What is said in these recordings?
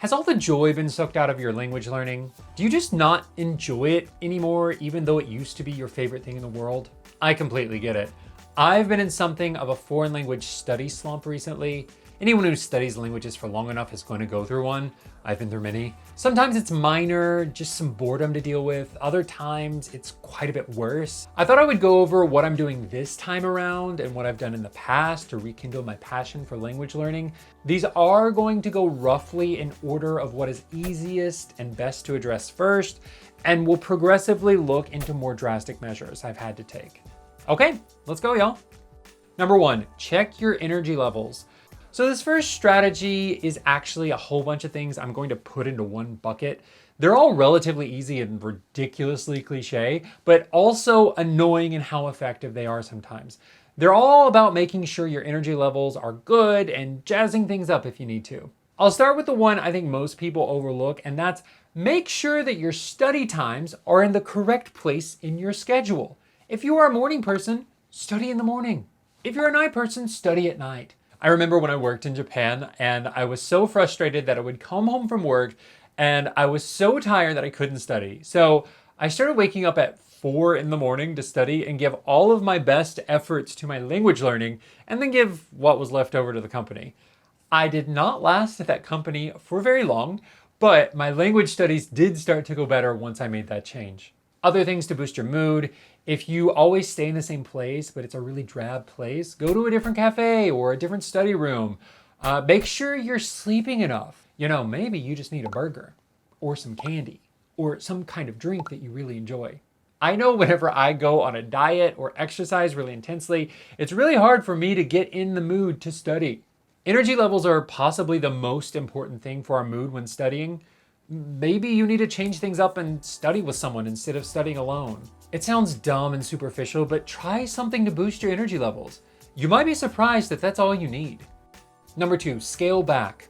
Has all the joy been sucked out of your language learning? Do you just not enjoy it anymore, even though it used to be your favorite thing in the world? I completely get it. I've been in something of a foreign language study slump recently. Anyone who studies languages for long enough is going to go through one. I've been through many. Sometimes it's minor, just some boredom to deal with. Other times it's quite a bit worse. I thought I would go over what I'm doing this time around and what I've done in the past to rekindle my passion for language learning. These are going to go roughly in order of what is easiest and best to address first, and we'll progressively look into more drastic measures I've had to take. Okay, let's go, y'all. Number 1, check your energy levels. So this first strategy is actually a whole bunch of things I'm going to put into one bucket. They're all relatively easy and ridiculously cliche, but also annoying in how effective they are sometimes. They're all about making sure your energy levels are good and jazzing things up if you need to. I'll start with the one I think most people overlook, and that's make sure that your study times are in the correct place in your schedule. If you are a morning person, study in the morning. If you're a night person, study at night. I remember when I worked in Japan and I was so frustrated that I would come home from work and I was so tired that I couldn't study. So I started waking up at 4 in the morning to study and give all of my best efforts to my language learning and then give what was left over to the company. I did not last at that company for very long, but my language studies did start to go better once I made that change. Other things to boost your mood. If you always stay in the same place, but it's a really drab place, go to a different cafe or a different study room. Make sure you're sleeping enough. You know, maybe you just need a burger or some candy or some kind of drink that you really enjoy. I know whenever I go on a diet or exercise really intensely, it's really hard for me to get in the mood to study. Energy levels are possibly the most important thing for our mood when studying. Maybe you need to change things up and study with someone instead of studying alone. It sounds dumb and superficial, but try something to boost your energy levels. You might be surprised that that's all you need. Number 2, scale back.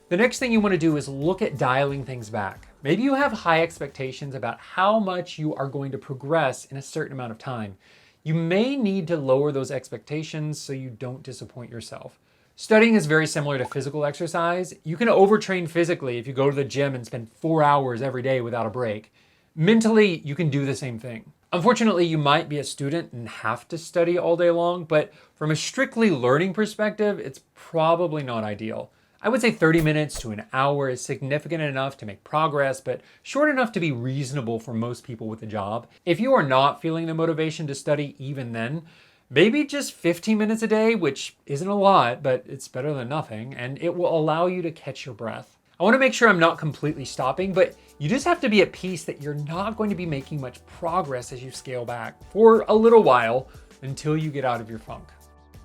The next thing you want to do is look at dialing things back. Maybe you have high expectations about how much you are going to progress in a certain amount of time. You may need to lower those expectations so you don't disappoint yourself. Studying is very similar to physical exercise. You can overtrain physically if you go to the gym and spend 4 hours every day without a break. Mentally, you can do the same thing. Unfortunately, you might be a student and have to study all day long, but from a strictly learning perspective, it's probably not ideal. I would say 30 minutes to an hour is significant enough to make progress, but short enough to be reasonable for most people with a job. If you are not feeling the motivation to study even then, maybe just 15 minutes a day, which isn't a lot, but it's better than nothing, and it will allow you to catch your breath. I want to make sure I'm not completely stopping, but you just have to be at peace that you're not going to be making much progress as you scale back for a little while until you get out of your funk.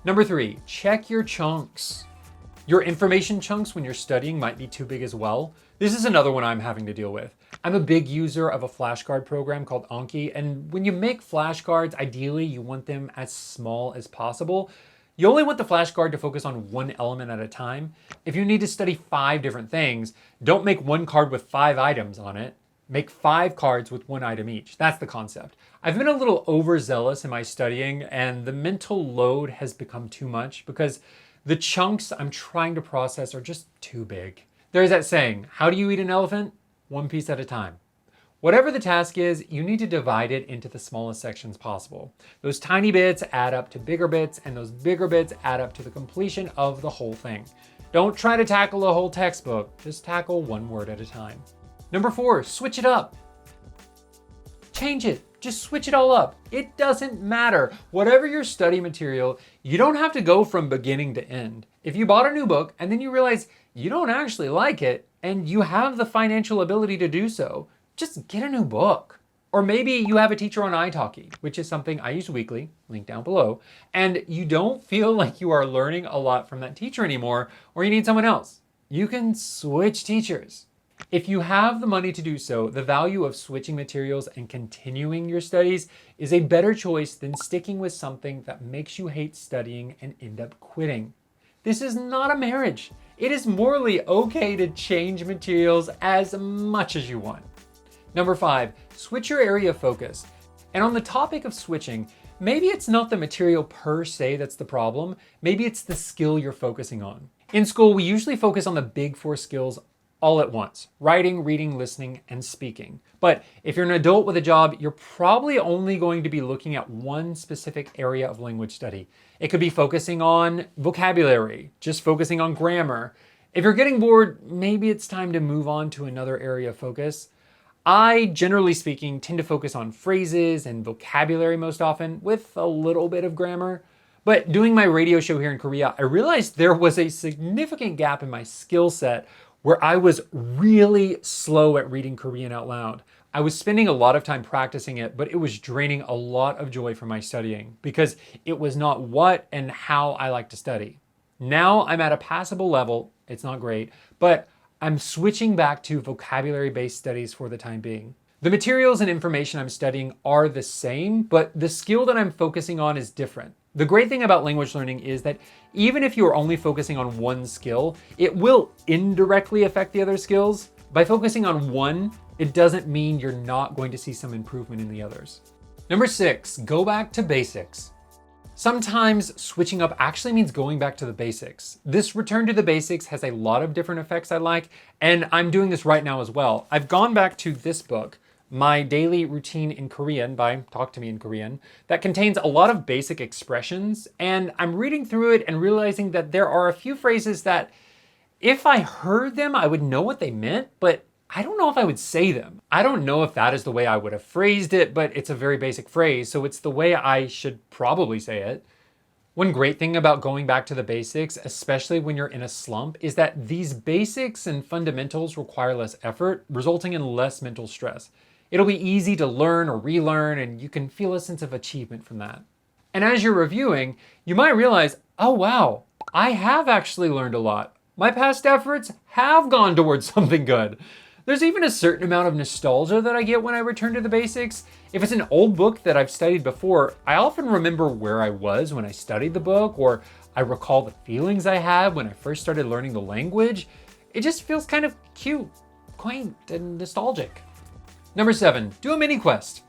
Number 3, check your chunks. Your information chunks when you're studying might be too big as well. This is another one I'm having to deal with. I'm a big user of a flashcard program called iTalki, and when you make flashcards, ideally you want them as small as possible. You only want the flashcard to focus on one element at a time. If you need to study 5 different things, don't make one card with 5 items on it. Make 5 cards with 1 item each. That's the concept. I've been a little overzealous in my studying, and the mental load has become too much because the chunks I'm trying to process are just too big. There's that saying, how do you eat an elephant? One piece at a time. Whatever the task is, you need to divide it into the smallest sections possible. Those tiny bits add up to bigger bits, and those bigger bits add up to the completion of the whole thing. Don't try to tackle a whole textbook, just tackle one word at a time. Number 4, switch it up. Change it, just switch it all up. It doesn't matter. Whatever your study material, you don't have to go from beginning to end. If you bought a new book and then you realize you don't actually like it, and you have the financial ability to do so, just get a new book. Or maybe you have a teacher on iTalki, which is something I use weekly, link down below, and you don't feel like you are learning a lot from that teacher anymore, or you need someone else. You can switch teachers. If you have the money to do so, the value of switching materials and continuing your studies is a better choice than sticking with something that makes you hate studying and end up quitting. This is not a marriage. It is morally okay to change materials as much as you want. Number 5, switch your area of focus. And on the topic of switching, maybe it's not the material per se that's the problem. Maybe it's the skill you're focusing on. In school, we usually focus on the big 4 skills all at once: writing, reading, listening, and speaking. But if you're an adult with a job, you're probably only going to be looking at one specific area of language study. It could be focusing on vocabulary, just focusing on grammar. If you're getting bored, maybe it's time to move on to another area of focus. I, generally speaking, tend to focus on phrases and vocabulary most often, with a little bit of grammar. But doing my radio show here in Korea, I realized there was a significant gap in my skill set where I was really slow at reading Korean out loud. I was spending a lot of time practicing it, but it was draining a lot of joy from my studying because it was not what and how I like to study. Now I'm at a passable level. It's not great, but I'm switching back to vocabulary-based studies for the time being. The materials and information I'm studying are the same, but the skill that I'm focusing on is different. The great thing about language learning is that even if you are only focusing on one skill, it will indirectly affect the other skills. By focusing on one, it doesn't mean you're not going to see some improvement in the others. Number 6, go back to basics. Sometimes switching up actually means going back to the basics. This return to the basics has a lot of different effects I like, and I'm doing this right now as well. I've gone back to this book, My Daily Routine in Korean by Talk to Me in Korean, that contains a lot of basic expressions, and I'm reading through it and realizing that there are a few phrases that if I heard them, I would know what they meant, but I don't know if I would say them. I don't know if that is the way I would have phrased it, but it's a very basic phrase, so it's the way I should probably say it. One great thing about going back to the basics, especially when you're in a slump, is that these basics and fundamentals require less effort, resulting in less mental stress. It'll be easy to learn or relearn, and you can feel a sense of achievement from that. And as you're reviewing, you might realize, oh wow, I have actually learned a lot. My past efforts have gone towards something good. There's even a certain amount of nostalgia that I get when I return to the basics. If it's an old book that I've studied before, I often remember where I was when I studied the book, or I recall the feelings I had when I first started learning the language. It just feels kind of cute, quaint, and nostalgic. Number 7, do a mini quest.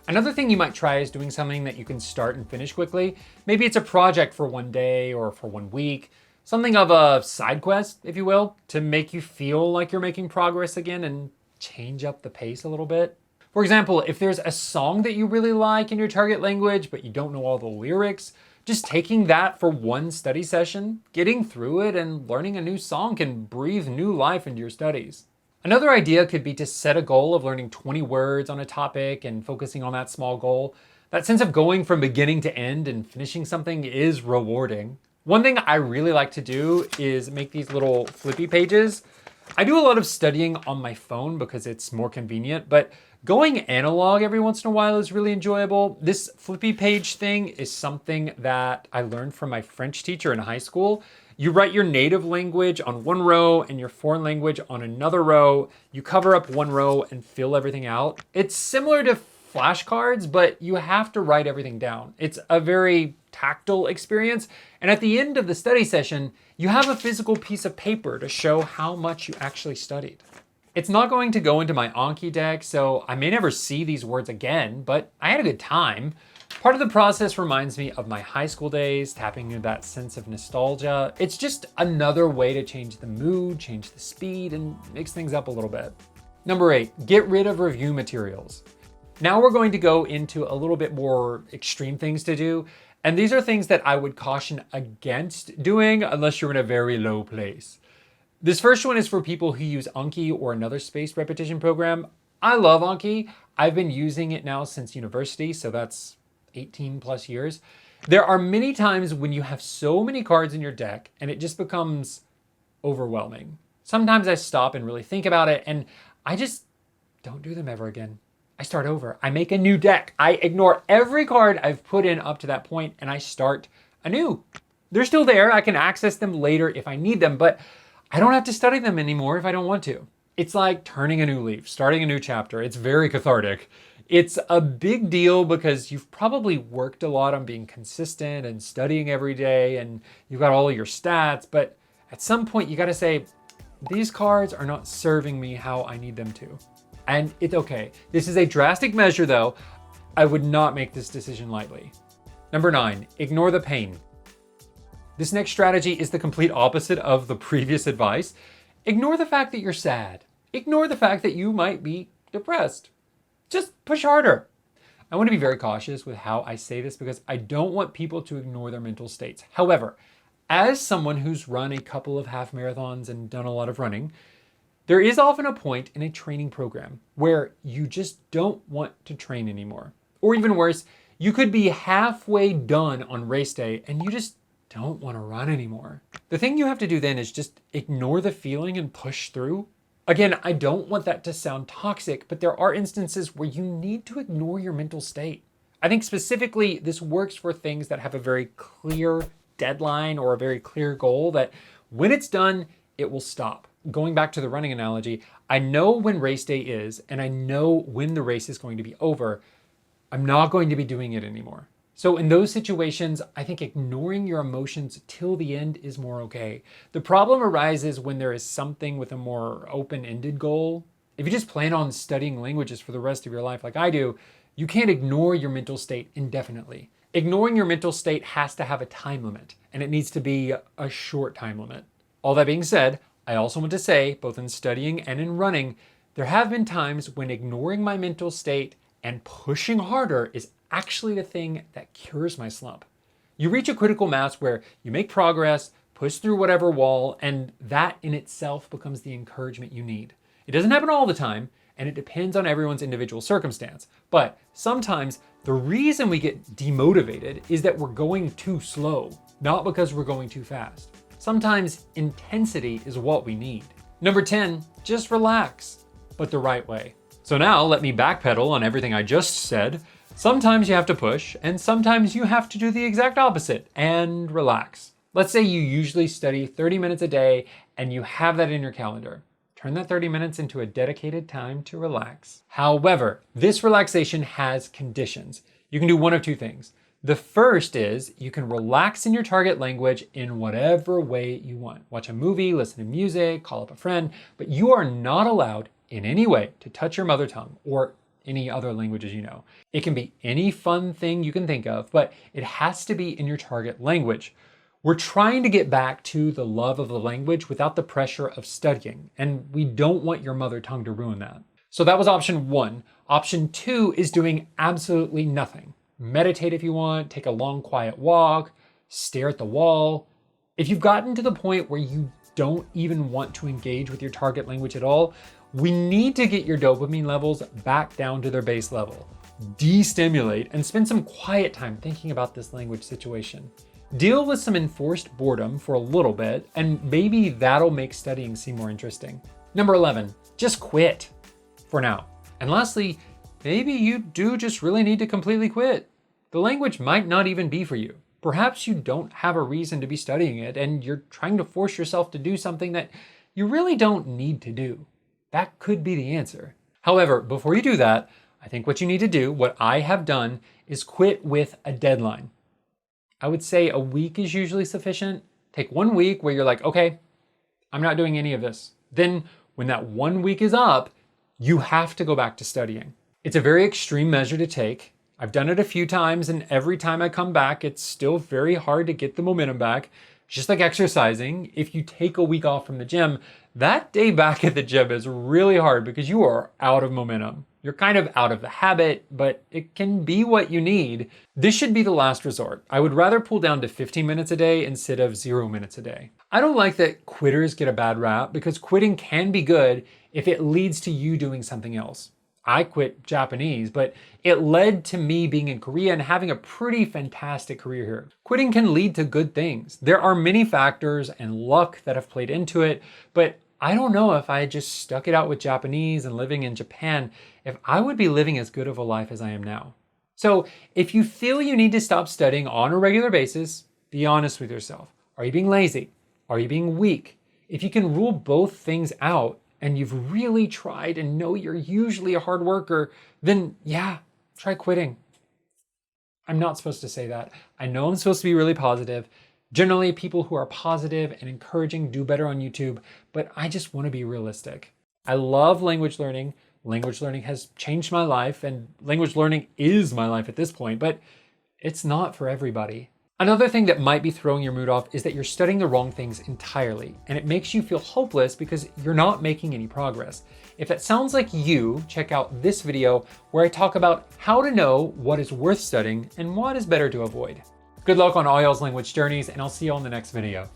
Another thing you might try is doing something that you can start and finish quickly. Maybe it's a project for one day or for 1 week. Something of a side quest, if you will, to make you feel like you're making progress again and change up the pace a little bit. For example, if there's a song that you really like in your target language, but you don't know all the lyrics, just taking that for one study session, getting through it, and learning a new song can breathe new life into your studies. Another idea could be to set a goal of learning 20 words on a topic and focusing on that small goal. That sense of going from beginning to end and finishing something is rewarding. One thing I really like to do is make these little flippy pages. I do a lot of studying on my phone because it's more convenient, but going analog every once in a while is really enjoyable. This flippy page thing is something that I learned from my French teacher in high school. You write your native language on one row and your foreign language on another row. You cover up one row and fill everything out. It's similar to flashcards, but you have to write everything down. It's a very tactile experience. And at the end of the study session, you have a physical piece of paper to show how much you actually studied. It's not going to go into my Anki deck, so I may never see these words again, but I had a good time. Part of the process reminds me of my high school days, tapping into that sense of nostalgia. It's just another way to change the mood, change the speed, and mix things up a little bit. Number 8, get rid of review materials. Now we're going to go into a little bit more extreme things to do. And these are things that I would caution against doing unless you're in a very low place. This first one is for people who use Anki or another spaced repetition program. I love Anki. I've been using it now since university, so that's 18 plus years. There are many times when you have so many cards in your deck and it just becomes overwhelming. Sometimes I stop and really think about it and I just don't do them ever again. I start over. I make a new deck. I ignore every card I've put in up to that point and I start anew. They're still there. I can access them later if I need them, but I don't have to study them anymore if I don't want to. It's like turning a new leaf, starting a new chapter. It's very cathartic. It's a big deal because you've probably worked a lot on being consistent and studying every day and you've got all of your stats, but at some point you got to say, these cards are not serving me how I need them to. And it's okay. This is a drastic measure though. I would not make this decision lightly. Number 9, ignore the pain. This next strategy is the complete opposite of the previous advice. Ignore the fact that you're sad. Ignore the fact that you might be depressed. Just push harder. I want to be very cautious with how I say this because I don't want people to ignore their mental states. However, as someone who's run a couple of half marathons and done a lot of running, there is often a point in a training program where you just don't want to train anymore. Or even worse, you could be halfway done on race day and you just don't want to run anymore. The thing you have to do then is just ignore the feeling and push through. Again, I don't want that to sound toxic, but there are instances where you need to ignore your mental state. I think specifically this works for things that have a very clear deadline or a very clear goal that when it's done, it will stop. Going back to the running analogy, I know when race day is, and I know when the race is going to be over. I'm not going to be doing it anymore. So in those situations, I think ignoring your emotions till the end is more okay. The problem arises when there is something with a more open-ended goal. If you just plan on studying languages for the rest of your life like I do, you can't ignore your mental state indefinitely. Ignoring your mental state has to have a time limit, and it needs to be a short time limit. All that being said, I also want to say, both in studying and in running, there have been times when ignoring my mental state and pushing harder is actually the thing that cures my slump. You reach a critical mass where you make progress, push through whatever wall, and that in itself becomes the encouragement you need. It doesn't happen all the time, and it depends on everyone's individual circumstance. But sometimes the reason we get demotivated is that we're going too slow, not because we're going too fast. Sometimes intensity is what we need. Number 10, just relax, but the right way. So now let me backpedal on everything I just said. Sometimes you have to push, and sometimes you have to do the exact opposite and relax. Let's say you usually study 30 minutes a day and you have that in your calendar. Turn that 30 minutes into a dedicated time to relax. However, this relaxation has conditions. You can do one of two things. The first is you can relax in your target language in whatever way you want. Watch a movie, listen to music, call up a friend, but you are not allowed in any way to touch your mother tongue or any other languages you know. It can be any fun thing you can think of, but it has to be in your target language. We're trying to get back to the love of the language without the pressure of studying, and we don't want your mother tongue to ruin that. So that was option 1. Option 2 is doing absolutely nothing. Meditate if you want, take a long quiet walk, stare at the wall. If you've gotten to the point where you don't even want to engage with your target language at all, we need to get your dopamine levels back down to their base level. De-stimulate and spend some quiet time thinking about this language situation. Deal with some enforced boredom for a little bit, and maybe that'll make studying seem more interesting. Number 11, just quit for now. And lastly, maybe you do just really need to completely quit. The language might not even be for you. Perhaps you don't have a reason to be studying it, and you're trying to force yourself to do something that you really don't need to do. That could be the answer. However, before you do that, I think what you need to do, what I have done, is quit with a deadline. I would say a week is usually sufficient. Take 1 week where you're like, okay, I'm not doing any of this. Then when that 1 week is up, you have to go back to studying. It's a very extreme measure to take. I've done it a few times, and every time I come back, it's still very hard to get the momentum back. Just like exercising, if you take a week off from the gym, that day back at the gym is really hard because you are out of momentum. You're kind of out of the habit, but it can be what you need. This should be the last resort. I would rather pull down to 15 minutes a day instead of 0 minutes a day. I don't like that quitters get a bad rap because quitting can be good if it leads to you doing something else. I quit Japanese, but it led to me being in Korea and having a pretty fantastic career here. Quitting can lead to good things. There are many factors and luck that have played into it, but I don't know if I had just stuck it out with Japanese and living in Japan, if I would be living as good of a life as I am now. So if you feel you need to stop studying on a regular basis, be honest with yourself. Are you being lazy? Are you being weak? If you can rule both things out, and you've really tried and know you're usually a hard worker, then yeah, try quitting. I'm not supposed to say that. I know I'm supposed to be really positive. Generally, people who are positive and encouraging do better on YouTube, but I just want to be realistic. I love language learning. Language learning has changed my life, and language learning is my life at this point, but it's not for everybody. Another thing that might be throwing your mood off is that you're studying the wrong things entirely, and it makes you feel hopeless because you're not making any progress. If that sounds like you, check out this video where I talk about how to know what is worth studying and what is better to avoid. Good luck on all y'all's language journeys, and I'll see you on the next video.